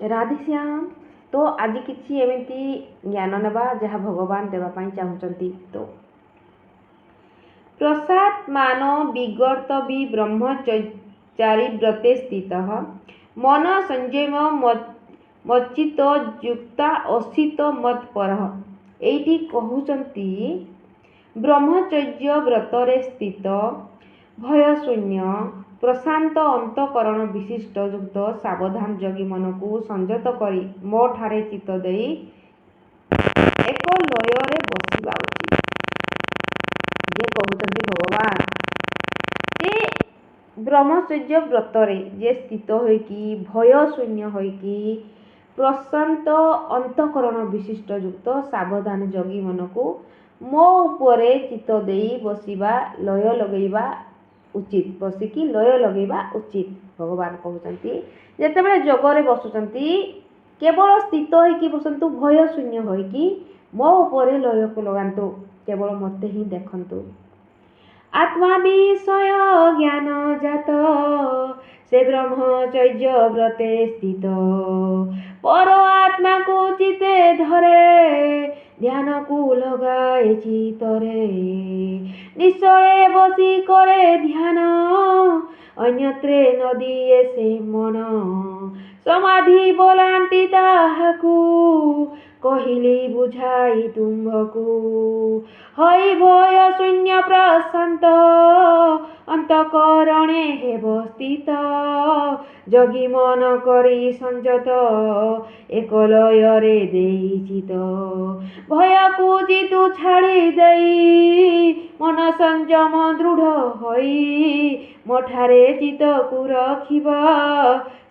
ରାଧେଶ୍ୟାମ। ତ ଆଜି କିଛି ଏମିତି ଜ୍ଞାନ ନେବା ଯାହା ଭଗବାନ ଦେବା ପାଇଁ ଚାହୁଁଛନ୍ତି। ତ ପ୍ରସାଦମାନ ବିଗର୍ତ୍ତବି ବ୍ରହ୍ମଚାରୀ ବ୍ରତେ ସ୍ଥିତଃ ମନ ସଂଯମ ମଚ୍ଚିତ ଯୁକ୍ତା ଅସିତ ମତ୍ପରଃ। ଏଇଠି କହୁଛନ୍ତି ବ୍ରହ୍ମଚର୍ଯ୍ୟ ବ୍ରତରେ ସ୍ଥିତ ଭୟଶୂନ୍ୟ ପ୍ରଶାନ୍ତ ଅନ୍ତଃକରଣ ବିଶିଷ୍ଟ ଯୁକ୍ତ ସାବଧାନ ଯୋଗୀ ମନକୁ ସଂଯତ କରି ମୋ ଠାରେ ଚିତ୍ତ ଦେଇ ଏକ ଲୟରେ ବସିବା ଉଚିତ। ଯେ କହୁଛନ୍ତି ଭଗବାନ ଯେ ବ୍ରହ୍ମଚର୍ଯ୍ୟ ବ୍ରତରେ ଯେ ସ୍ଥିତ ହୋଇକି ଭୟଶୂନ୍ୟ ହୋଇକି ପ୍ରଶାନ୍ତ ଅନ୍ତଃକରଣ ବିଶିଷ୍ଟ ଯୁକ୍ତ ସାବଧାନ ଯୋଗୀ ମନକୁ ମୋ ଉପରେ ଚିତ୍ତ ଦେଇ ବସିବା ଲୟ ଲଗେଇବା ଉଚିତ। ବସିକି ଲୟ ଲଗେଇବା ଉଚିତ। ଭଗବାନ କହୁଛନ୍ତି ଯେତେବେଳେ ଯୋଗରେ ବସୁଛନ୍ତି କେବଳ ସ୍ଥିତ ହୋଇକି ବସନ୍ତୁ, ଭୟ ଶୂନ୍ୟ ହୋଇକି ମୋ ଉପରେ ଲୟକୁ ଲଗାନ୍ତୁ, କେବଳ ମୋତେ ହିଁ ଦେଖନ୍ତୁ। ଆତ୍ମା ବିଷୟ ଜ୍ଞାନ ଜାତ ସେ ବ୍ରହ୍ମଚର୍ଯ୍ୟ ବ୍ରତେ ସ୍ଥିତ ପର ଆତ୍ମାକୁ ଚିତେ ଧରେ ଧ୍ୟାନକୁ ଲଗାଏ ଚିତରେ ନିଶ୍ଚଳେ ବସି କରେ ଧ୍ୟାନ ଅନ୍ୟତ୍ରେ ନ ଦିଏ ସେ ମନ ସମାଧି ବୋଲାନ୍ତି ତାହାକୁ କହିଲି ବୁଝାଇ ତୁମ୍ଭକୁ ହଇ ଭୟ ଶୂନ୍ୟ ପ୍ରଶାନ୍ତ ଅନ୍ତଃକରଣେ ହେବ ସ୍ଥିତ ଯୋଗୀ ମନ କରି ସଂଯତ ଏକ ଲୟରେ ଦେଇ ଚିତ ଭୟକୁ ଜିତୁ ଛାଡ଼ି ଦେଇ ମନ ସଂଯମ ଦୃଢ଼ ହୋଇ ମୋଠାରେ ଚିତ୍ତକୁ ରଖିବ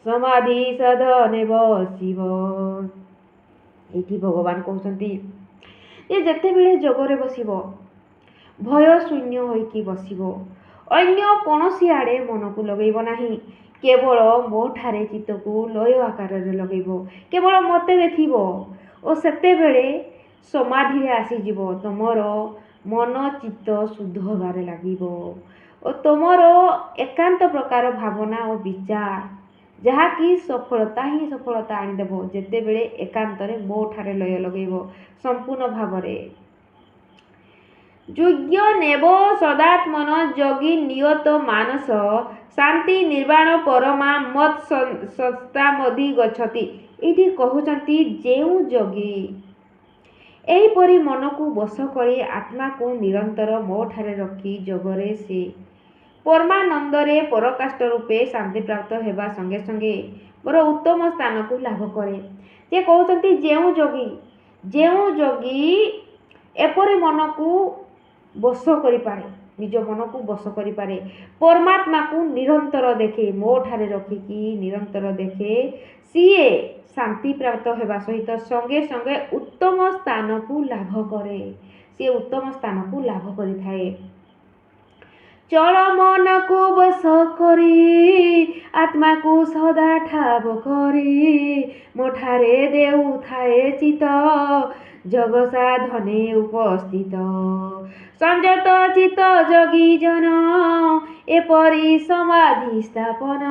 ସମାଧି ସାଧନେ ବସିବ। ଏଇଠି ଭଗବାନ କହୁଛନ୍ତି ଯେ ଯେତେବେଳେ ଯୋଗରେ ବସିବ ଭୟ ଶୂନ୍ୟ ହୋଇକି ବସିବ, ଅନ୍ୟ କୌଣସି ଆଡ଼େ ମନକୁ ଲଗେଇବ ନାହିଁ, କେବଳ ମୋ ଠାରେ ଚିତ୍ତକୁ ଲୟ ଆକାରରେ ଲଗେଇବ, କେବଳ ମୋତେ ଦେଖିବ ଓ ସେତେବେଳେ ସମାଧିରେ ଆସିଯିବ। ତୁମର ମନ ଚିତ୍ତ ଶୁଦ୍ଧ ହେବାରେ ଲାଗିବ ଓ ତୁମର ଏକାନ୍ତ ପ୍ରକାର ଭାବନା ଓ ବିଚାର ଯାହାକି ସଫଳତା ହିଁ ସଫଳତା ଆଣିଦେବ ଯେତେବେଳେ ଏକାନ୍ତରେ ମୋ ଠାରେ ଲୟ ଲଗେଇବ ସମ୍ପୂର୍ଣ୍ଣ ଭାବରେ। ଯୋଗ୍ୟ ନେବ ସଦାତ୍ମନ ଯୋଗୀ ନିୟତ ମାନସ ଶାନ୍ତି ନିର୍ବାଣ ପରମା ମତ୍ ସଂସ୍ଥାମଧି ଗଚ୍ଛତି। ଏଇଠି କହୁଛନ୍ତି ଯେଉଁ ଯୋଗୀ ଏହିପରି ମନକୁ ବଶ କରି ଆତ୍ମାକୁ ନିରନ୍ତର ମୋ ଠାରେ ରଖି ଯୋଗରେ ସେ ପରମାନନ୍ଦରେ ପରକାଷ୍ଠ ରୂପେ ଶାନ୍ତିପ୍ରାପ୍ତ ହେବା ସଙ୍ଗେ ସଙ୍ଗେ ମୋର ଉତ୍ତମ ସ୍ଥାନକୁ ଲାଭ କରେ। ସେ କହୁଛନ୍ତି ଯେଉଁ ଯୋଗୀ ଏପରି ମନକୁ ବଶ କରିପାରେ, ନିଜ ମନକୁ ବଶ କରିପାରେ, ପରମାତ୍ମାକୁ ନିରନ୍ତର ଦେଖେ, ମୋ ଠାରେ ରଖିକି ନିରନ୍ତର ଦେଖେ, ସିଏ ଶାନ୍ତିପ୍ରାପ୍ତ ହେବା ସହିତ ସଙ୍ଗେ ସଙ୍ଗେ ଉତ୍ତମ ସ୍ଥାନକୁ ଲାଭ କରେ, ସିଏ ଉତ୍ତମ ସ୍ଥାନକୁ ଲାଭ କରିଥାଏ। ଚଳ ମନକୁ ବଶ କରି ଆତ୍ମାକୁ ସଦା ଠାବ କରି ମୋ ଠାରେ ଦେଉଥାଏ ଚିତ ଯୋଗ ସାଧନେ ଉପସ୍ଥିତ ସଂଯତ ଚିତ ଯୋଗୀ ଜନ ଏପରି ସମାଧି ସ୍ଥାପନ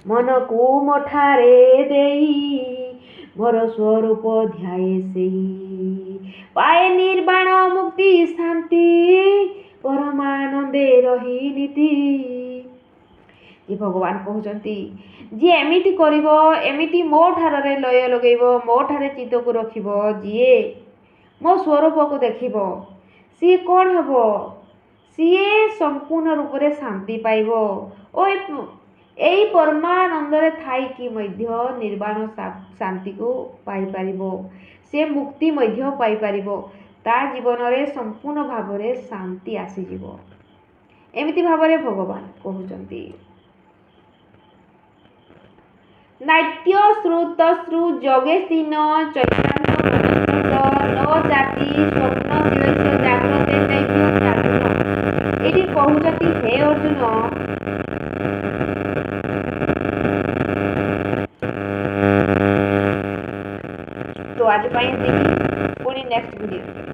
ମନକୁ ମୋ ଠାରେ ଦେଇ ମୋର ସ୍ୱରୂପ ଧ୍ୟାଏ ସେହି ପାଏ ନିର୍ବାଣ ମୁକ୍ତି ଶାନ୍ତି ପରମାନନ୍ଦେ ରହି ନୀତି। ଯେ ଭଗବାନ କହୁଛନ୍ତି ଯିଏ ଏମିତି କରିବ, ଏମିତି ମୋ ଠାରେ ଲୟ ଲଗେଇବ, ମୋ ଠାରେ ଚିତ୍ତକୁ ରଖିବ, ଯିଏ ମୋ ସ୍ୱରୂପକୁ ଦେଖିବ, ସିଏ କ'ଣ ହେବ? ସିଏ ସମ୍ପୂର୍ଣ୍ଣ ରୂପରେ ଶାନ୍ତି ପାଇବ ଓ ଏଇ ପରମାନନ୍ଦରେ ଥାଇକି ମଧ୍ୟ ନିର୍ବାଣ ଶାନ୍ତିକୁ ପାଇପାରିବ, ସେ ମୁକ୍ତି ମଧ୍ୟ ପାଇପାରିବ, ତା ଜୀବନରେ ସମ୍ପୂର୍ଣ୍ଣ ଭାବରେ ଶାନ୍ତି ଆସିଯିବ। ଏମିତି ଭାବରେ ଭଗବାନ କହୁଛନ୍ତି। ନାଟ୍ୟ ଶ୍ରୁତଶ୍ରୁ ଯୋଗେଶୀନ ଚୈତାନ୍ତ ମନସ୍କୃତ ନ ଜାତି ସ୍ୱପ୍ନ ତିଳସ୍ୟ ଜାଗ୍ରତେ ନୈବ୍ୟ ଚାତୁର। ଏଠି କହୁଛନ୍ତି ହେ ଅର୍ଜୁନ, ତ ଆଜି ପାଇଁ ପୁଣି ନେକ୍ସଟ ଭିଡ଼ିଓ।